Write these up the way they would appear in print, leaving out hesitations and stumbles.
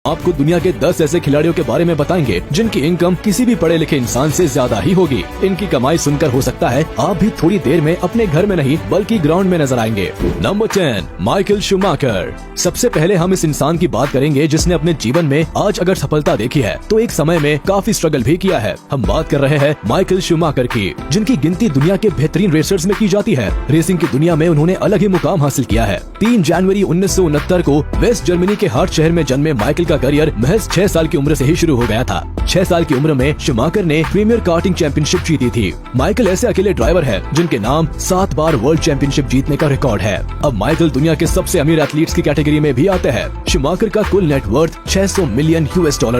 आपको दुनिया के 10 ऐसे खिलाड़ियों के बारे में बताएंगे जिनकी इनकम किसी भी पढ़े लिखे इंसान से ज्यादा ही होगी। इनकी कमाई सुनकर हो सकता है आप भी थोड़ी देर में अपने घर में नहीं बल्कि ग्राउंड में नजर आएंगे। Number 10, Michael Schumacher. सबसे पहले हम इस इंसान की बात करेंगे जिसने अपने जीवन में आज अगर सफलता देखी है तो एक समय में काफी स्ट्रगल भी किया है। हम बात कर रहे हैं माइकल शूमाकर की, जिनकी गिनती दुनिया के बेहतरीन रेसर्स में की जाती है। रेसिंग की दुनिया में उन्होंने अलग ही मुकाम हासिल किया है। 3 जनवरी 1969 को वेस्ट जर्मनी के हार्ट शहर में जन्मे माइकल का करियर महज 6 साल की उम्र से ही शुरू हो गया था। 6 साल की उम्र में शूमाकर ने प्रीमियर कार्टिंग चैंपियनशिप जीती थी। माइकल ऐसे अकेले ड्राइवर है जिनके नाम 7 बार वर्ल्ड चैंपियनशिप जीतने का रिकॉर्ड है। अब माइकल दुनिया के सबसे अमीर एथलीट्स की कैटेगरी में भी आते हैं। शूमाकर का कुल नेटवर्थ $600 मिलियन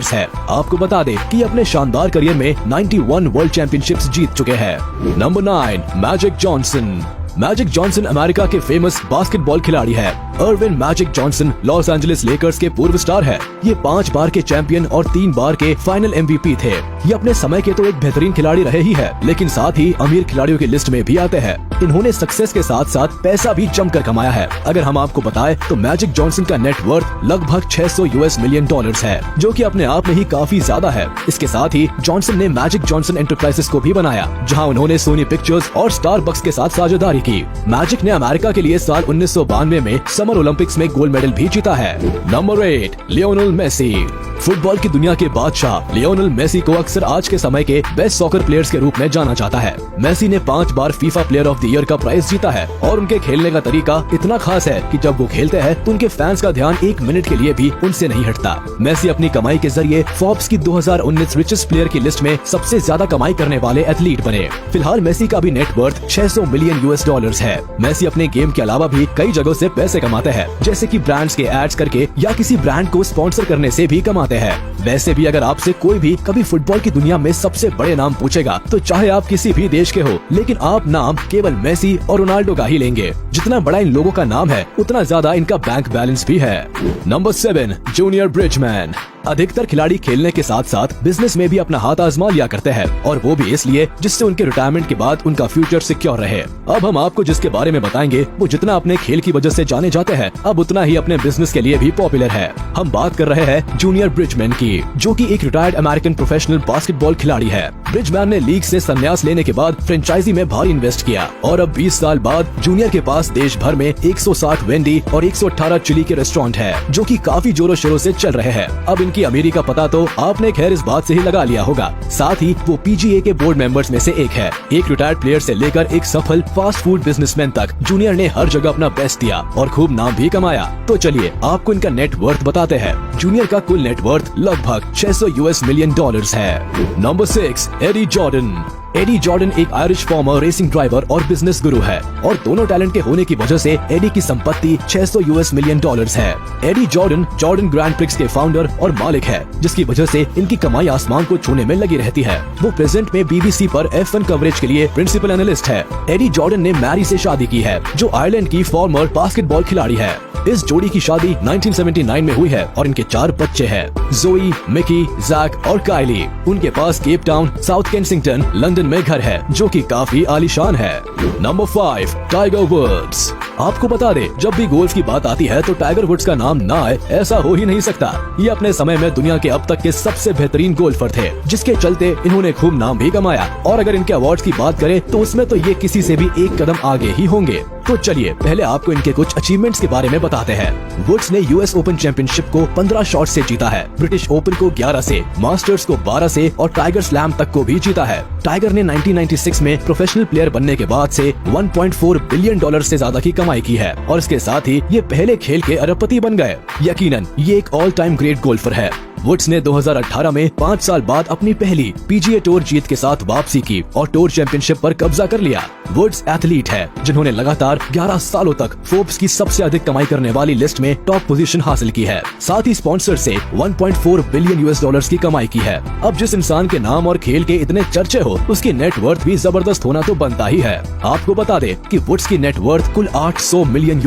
है। आपको बता दें कि अपने शानदार करियर में 91 वर्ल्ड चैंपियनशिप्स जीत चुके हैं। Number 9, magic Johnson. Magic Johnson America के फेमस बास्केटबॉल खिलाड़ी है। Irwin magic Johnson Los Angeles Lakers के पूर्व स्टार है। ये 5 बार के चैंपियन और 3 बार के फाइनल MVP थे। ये अपने समय के तो एक बेहतरीन खिलाड़ी रहे ही है, लेकिन साथ ही अमीर खिलाड़ियों की लिस्ट में भी आते हैं। इन्होंने सक्सेस के साथ साथ पैसा भी जमकर कमाया है। अगर हम आपको बताएं तो मैजिक जॉनसन का नेटवर्थ लगभग $600 मिलियन है, जो कि अपने आप में ही काफी ज्यादा है। इसके साथ ही जॉनसन ने मैजिक जॉनसन एंटरप्राइजेस को भी बनाया, जहां उन्होंने सोनी पिक्चर्स और स्टारबक्स के साथ साझेदारी की। मैजिक ने अमेरिका के लिए साल 1992 में समर ओलंपिक्स में गोल्ड मेडल भी जीता है। Number 8, Lionel Messi. फुटबॉल की दुनिया के बादशाह लियोनेल मेसी को अक्सर आज के समय के बेस्ट सॉकर प्लेयर्स के रूप में जाना जाता है। मेसी ने 5 बार FIFA player of the year का प्राइज जीता है और उनके खेलने का तरीका इतना खास है कि जब वो खेलते हैं तो उनके फैंस का ध्यान 1 मिनट के लिए भी उनसे नहीं हटता। मेसी अपनी कमाई के जरिए फोर्ब्स की 2019 रिचेस्ट प्लेयर की लिस्ट में सबसे ज्यादा कमाई करने वाले एथलीट बने। फिलहाल मेसी का भी नेटवर्थ $600 मिलियन है। मेसी अपने गेम के अलावा भी कई जगहों से पैसे कमाते हैं, जैसे कि ब्रांड्स के एड्स करके या किसी ब्रांड को स्पॉन्सर करने से भी कमाते हैं। वैसे भी अगर आपसे कोई भी कभी फुटबॉल की दुनिया में सबसे बड़े नाम पूछेगा तो चाहे आप किसी भी देश के हो, लेकिन आप नाम केवल मेसी और रोनाल्डो का ही लेंगे। जितना बड़ा इन लोगों का नाम है उतना ज्यादा इनका बैंक बैलेंस भी है। Number 7, Junior Bridgeman. अधिकतर खिलाड़ी खेलने के साथ साथ बिजनेस में भी अपना हाथ आजमा लिया करते हैं, और वो भी इसलिए जिससे उनके रिटायरमेंट के बाद उनका फ्यूचर सिक्योर रहे। अब हम आपको जिसके बारे में बताएंगे वो जितना अपने खेल की वजह से जाने जाते हैं, अब उतना ही अपने बिजनेस के लिए भी पॉपुलर है। हम बात कर रहे हैं जूनियर ब्रिजमैन की, जो कि एक रिटायर्ड अमेरिकन प्रोफेशनल बास्केटबॉल खिलाड़ी है। ब्रिजमैन ने लीग से संन्यास लेने के बाद फ्रेंचाइजी में भारी इन्वेस्ट किया और अब 20 साल बाद जूनियर के पास देश भर में 160 वेंडी और 118 चिली के रेस्टोरेंट है, जो कि काफी जोरों शोरों से चल रहे हैं। अब इनकी अमीरी का पता तो आपने खैर इस बात से ही लगा लिया होगा। साथ ही वो PGA के बोर्ड मेंबर्स में से एक है। एक रिटायर्ड प्लेयर से लेकर एक सफल फास्ट फूड बिजनेसमैन तक जूनियर ने हर जगह अपना बेस्ट दिया और खूब नाम भी कमाया। तो चलिए आपको इनका नेटवर्थ बताते हैं। जूनियर का कुल नेटवर्थ लगभग $600 मिलियन है। Number 6, Eddie Jordan. Eddie Jordan एक आयरिश फॉर्मर रेसिंग ड्राइवर और बिजनेस गुरु है, और दोनों टैलेंट के होने की वजह से एडी की संपत्ति $600 मिलियन है। एडी जॉर्डन ग्रैंड प्रिक्स के फाउंडर और मालिक है, जिसकी वजह से इनकी कमाई आसमान को छूने में लगी रहती है। वो प्रेजेंट में BBC पर F1 कवरेज के लिए प्रिंसिपल एनालिस्ट है। एडी जॉर्डन ने मैरी से शादी की है, जो आयरलैंड की फॉर्मर बास्केटबॉल खिलाड़ी है। इस जोड़ी की शादी 1979 में हुई है और इनके 4 बच्चे हैं, जोई, मिकी, जैक और काइली। उनके पास Cape Town, South Kensington, London में घर है, जो कि काफी आलीशान है। Number 5, Tiger Woods. आपको बता दे, जब भी गोल्फ की बात आती है तो टाइगर वुड्स का नाम ना आए ऐसा हो ही नहीं सकता। ये अपने समय में दुनिया के अब तक के सबसे बेहतरीन गोल्फर थे, जिसके चलते इन्होंने खूब नाम भी कमाया। और अगर इनके अवार्ड्स की बात करें तो उसमें तो ये किसी से भी एक कदम आगे ही होंगे। तो चलिए पहले आपको इनके कुछ अचीवमेंट्स के बारे में बताते हैं। वुड्स ने US ओपन चैंपियनशिप को 15 शॉट से जीता है, ब्रिटिश ओपन को 11 से, मास्टर्स को 12 से और टाइगर स्लैम तक को भी जीता है। टाइगर ने 1996 में प्रोफेशनल प्लेयर बनने के बाद से $1.4 बिलियन से ज्यादा की कमाई की है, और इसके साथ ही ये पहले खेल के अरबपति बन गए। यकीनन ये एक ऑल टाइम ग्रेट गोल्फर है। वुड्स ने 2018 में 5 साल बाद अपनी पहली PGA टूर जीत के साथ वापसी की और टूर चैंपियनशिप पर कब्जा कर लिया। वुड्स एथलीट है जिन्होंने लगातार 11 सालों तक फोर्ब्स की सबसे अधिक कमाई करने वाली लिस्ट में टॉप पोजीशन हासिल की है। साथ ही स्पॉन्सर से $1.4 बिलियन की कमाई की है। अब जिस इंसान के नाम और खेल के इतने चर्चे हो, उसकी नेटवर्थ भी जबरदस्त होना तो बनता ही है। आपको बता दे कि वुड्स की नेटवर्थ कुल $800 मिलियन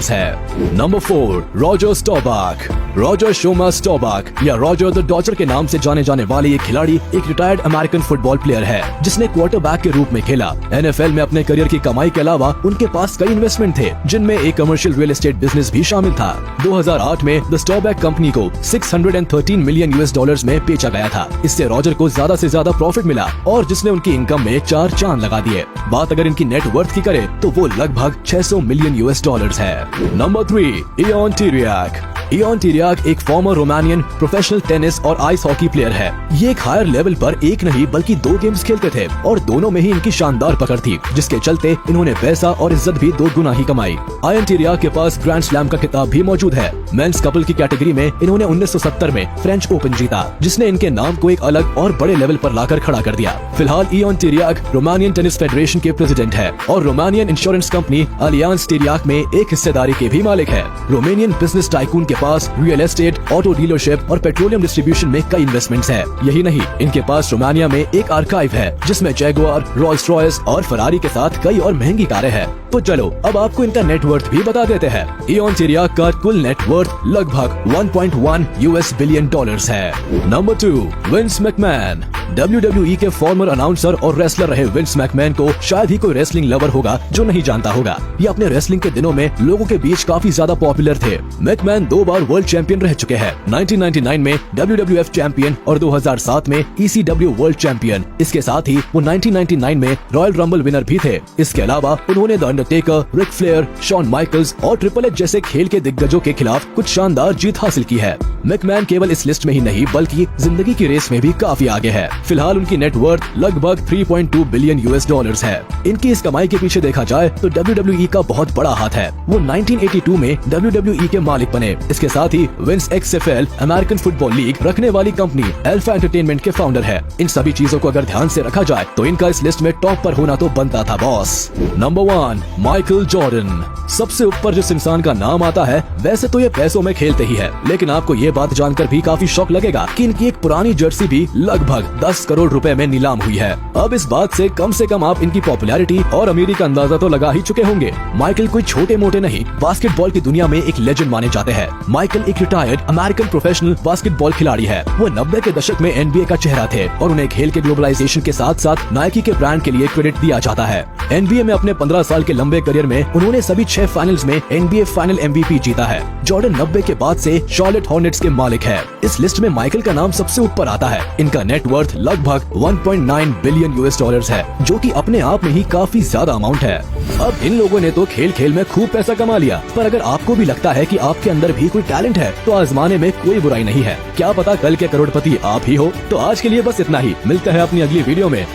है। Number 4, Roger Staubach. रॉजर शोमा स्टॉबाक या रॉजर द डॉजर के नाम से जाने जाने वाले ये खिलाड़ी एक रिटायर्ड अमेरिकन फुटबॉल प्लेयर है जिसने क्वार्टरबैक के रूप में खेला। NFL में अपने करियर की कमाई के अलावा उनके पास कई इन्वेस्टमेंट थे जिनमें एक कमर्शियल रियल एस्टेट बिजनेस भी शामिल था। 2008 में द स्टॉबैक कंपनी को $613 मिलियन में बेचा गया था। इससे रॉजर को ज्यादा से ज्यादा प्रॉफिट मिला और जिसने उनकी इनकम में 4 चांद लगा दिए। बात अगर इनकी नेटवर्थ की करें तो वो लगभग $600 मिलियन है। Number 3, Ion Tiriac. Ion Tiriac एक फॉर्मर रोमानियन प्रोफेशनल टेनिस और आइस हॉकी प्लेयर है। ये एक हायर लेवल पर एक नहीं बल्कि 2 गेम्स खेलते थे और दोनों में ही इनकी शानदार पकड़ थी जिसके चलते इन्होंने पैसा और इज्जत भी 2 गुना ही कमाई। इयान टिरियाक के पास ग्रैंड स्लैम का खिताब भी मौजूद है। मेंस कपल की कैटेगरी में इन्होंने 1970 में फ्रेंच ओपन जीता जिसने इनके नाम को एक अलग और बड़े लेवल पर लाकर खड़ा कर दिया। फिलहाल इयान टिरियाक रोमानियन टेनिस फेडरेशन के प्रेसिडेंट है और रोमानियन इंश्योरेंस कंपनी अलियांस टिरियाक में एक हिस्सेदारी के भी मालिक है। रोमानियन बिजनेस टाइकून के पास रियल एस्टेट, ऑटो डीलरशिप और पेट्रोलियम डिस्ट्रीब्यूशन में कई इन्वेस्टमेंट्स हैं। यही नहीं, इनके पास रोमानिया में एक आर्काइव है जिसमें जैगुआर, रोल्स रॉयस और फरारी के साथ कई और महंगी कारें हैं। तो चलो अब आपको इनका नेटवर्थ भी बता देते हैं। इयान टिरियाक का कुल नेटवर्थ लगभग $1.1 बिलियन है। Number 2, Vince McMahon. WWE के फॉर्मर अनाउंसर और रेसलर रहे विंस मैकमैन को शायद ही कोई रेसलिंग लवर होगा जो नहीं जानता होगा। ये अपने रेसलिंग के दिनों में लोगों के बीच काफी ज्यादा पॉपुलर थे। मैकमैन 2 बार वर्ल्ड चैंपियन रह चुके हैं, 1999 में WWF चैंपियन और 2007 में ECW वर्ल्ड चैंपियन। इसके साथ ही वो 1999 में रॉयल रंबल विनर भी थे। इसके अलावा उन्होंने the Undertaker, Ric Flair, Shawn Michaels और ट्रिपल एच जैसे खेल के दिग्गजों के खिलाफ कुछ शानदार जीत हासिल की है। मैकमैन केवल इस लिस्ट में ही नहीं बल्कि जिंदगी की रेस में भी काफी आगे है। फिलहाल उनकी नेटवर्थ लगभग $3.2 बिलियन है। इनकी इस कमाई के पीछे देखा जाए तो WWE का बहुत बड़ा हाथ है। वो 1982 में WWE के मालिक बने। इसके साथ ही Vince XFL American football league रखने वाली कंपनी अल्फा एंटरटेनमेंट के फाउंडर है। इन सभी चीजों को अगर ध्यान से रखा जाए तो इनका इस लिस्ट में टॉप पर होना तो बनता था बॉस। Number 1, Michael Jordan. सबसे ऊपर जिस इंसान का नाम आता है वैसे तो ये पैसों में खेलते ही है, लेकिन आपको ये बात जानकर भी काफी शौक लगेगा कि इनकी एक पुरानी जर्सी भी लगभग 10 करोड़ रुपए में नीलाम हुई है। अब इस बात से कम आप इनकी पॉपुलैरिटी और अमीरी का अंदाजा तो लगा ही चुके होंगे। माइकल कोई छोटे मोटे नहीं, बास्केटबॉल की दुनिया में एक लेजेंड माने जाते हैं। माइकल एक रिटायर्ड अमेरिकन प्रोफेशनल बास्केटबॉल खिलाड़ी है। वो 90 के दशक में NBA का चेहरा थे और उन्हें खेल के ग्लोबलाइजेशन के साथ साथ नाइकी के ब्रांड के लिए क्रेडिट दिया जाता है। NBA में अपने 15 साल के लंबे करियर में उन्होंने सभी 6 फाइनल्स में NBA फाइनल MVP जीता है। जॉर्डन 90 के बाद से शार्लेट हॉर्नेट्स के मालिक है। इस लिस्ट में माइकल का नाम सबसे ऊपर आता है। इनका नेटवर्थ लगभग $1.9 बिलियन है, जो कि अपने आप में ही काफी ज्यादा अमाउंट है। अब इन लोगों ने तो खेल खेल में खूब पैसा कमा लिया, पर अगर आपको भी लगता है कि आपके अंदर भी कोई टैलेंट है तो आजमाने में कोई बुराई नहीं है। क्या पता कल के करोड़पति आप ही हो। तो आज के लिए बस इतना ही, मिलते हैं अपनी अगली वीडियो में।